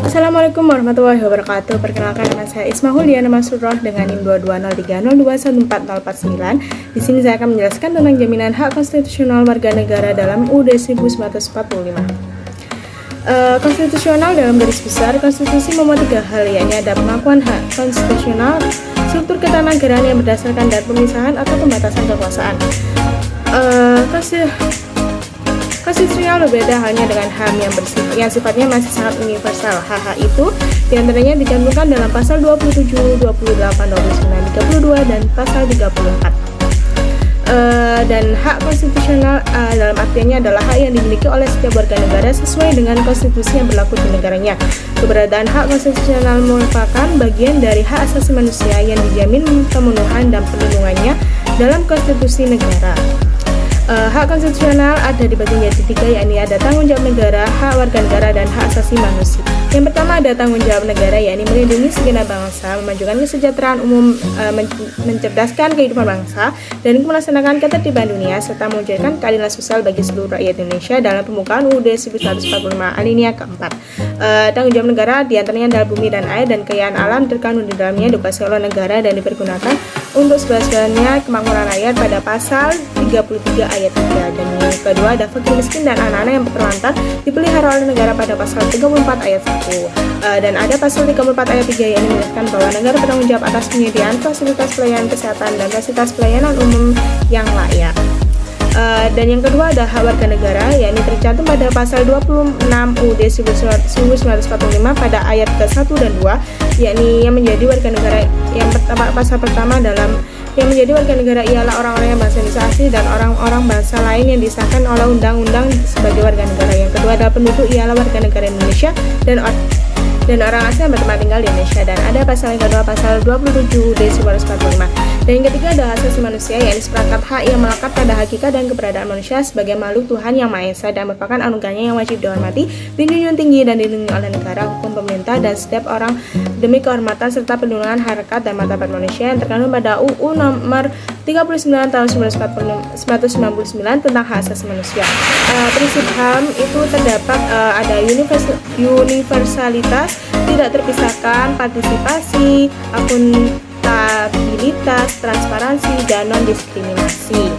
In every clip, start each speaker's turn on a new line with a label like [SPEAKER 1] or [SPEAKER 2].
[SPEAKER 1] Assalamualaikum warahmatullahi wabarakatuh. Perkenalkan, nama saya Isma Huliana Masrurah dengan NIM 220302149. Di sini saya akan menjelaskan tentang jaminan hak konstitusional warga negara dalam UUD 1945. Konstitusional dalam garis besar, konstitusi memuat tiga hal, yakni ada pengakuan hak konstitusional, struktur ketatanegaraan yang berdasarkan dan pemisahan atau pembatasan kekuasaan. Konstitusional berbeda halnya dengan HAM yang sifatnya masih sangat universal. Hak-hak itu diantaranya dicantumkan dalam pasal 27, 28, 29, 32, dan pasal 34. Dan hak konstitusional dalam artiannya adalah hak yang dimiliki oleh setiap warga negara sesuai dengan konstitusi yang berlaku di negaranya. Keberadaan hak konstitusional merupakan bagian dari hak asasi manusia yang dijamin pemenuhan dan perlindungannya dalam konstitusi negara. Hak konstitusional ada dibagi menjadi tiga, yakni ada tanggung jawab negara, hak warga negara, dan hak asasi manusia. Yang pertama ada tanggung jawab negara, yakni melindungi segenap bangsa, memajukan kesejahteraan umum, mencerdaskan kehidupan bangsa, dan melaksanakan ketertiban dunia, serta mewujudkan keadilan sosial bagi seluruh rakyat Indonesia dalam pembukaan UUD 1945 alinea keempat. Tanggung jawab negara diantaranya adalah bumi dan air dan kekayaan alam terkandung di dalamnya dikuasai oleh negara dan dipergunakan untuk sebagiannya kemakmuran rakyat pada pasal 33 ayat 3. Dan yang kedua ada fakir miskin dan anak-anak yang terlantar dipelihara oleh negara pada pasal 34 ayat 1. Dan ada pasal 34 ayat 3 yang menjelaskan bahwa negara bertanggung jawab atas penyediaan fasilitas pelayanan kesehatan dan fasilitas pelayanan umum yang layak. Dan yang kedua ada hak warga negara, yakni tercantum pada pasal 26 UUD 1945 pada ayat ke-1 dan 2, yakni yang menjadi warga negara yang pertama, pasal pertama dalam yang menjadi warga negara ialah orang-orang yang bangsa Indonesia asli dan orang-orang bangsa lain yang disahkan oleh undang-undang sebagai warga negara. Yang kedua adalah penduduk ialah warga negara Indonesia dan orang asing yang bertempat tinggal di Indonesia. Dan ada pasal yang kedua, pasal 27 UUD 1945. Dan yang ketiga adalah hak asasi manusia, yakni seperangkat hak yang melekat pada hakikat dan keberadaan manusia sebagai makhluk Tuhan yang Maha Esa dan merupakan anugerahnya yang wajib dihormati, dijunjung tinggi dan dilindungi oleh negara, hukum, pemerintah, dan setiap orang demi kehormatan serta perlindungan harkat dan martabat manusia yang terkandung pada UU nomor 39 tahun 1999 tentang hak asasi manusia. Prinsip HAM itu terdapat ada universalitas, tidak terpisahkan, partisipasi, akuntabilitas, transparansi, dan non-diskriminasi.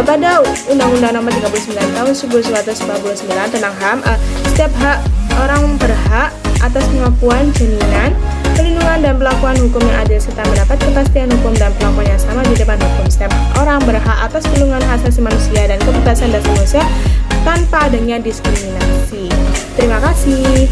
[SPEAKER 1] Pada Undang-Undang Nomor 39 Tahun 1999 tentang HAM, setiap hak orang berhak atas pengakuan, jaminan, perlindungan, dan perlakuan hukum yang adil serta mendapat kepastian hukum dan perlakuan yang sama di depan hukum. Setiap orang berhak atas perlindungan hak asasi manusia dan kebebasan dasar manusia tanpa adanya diskriminasi. Terima kasih.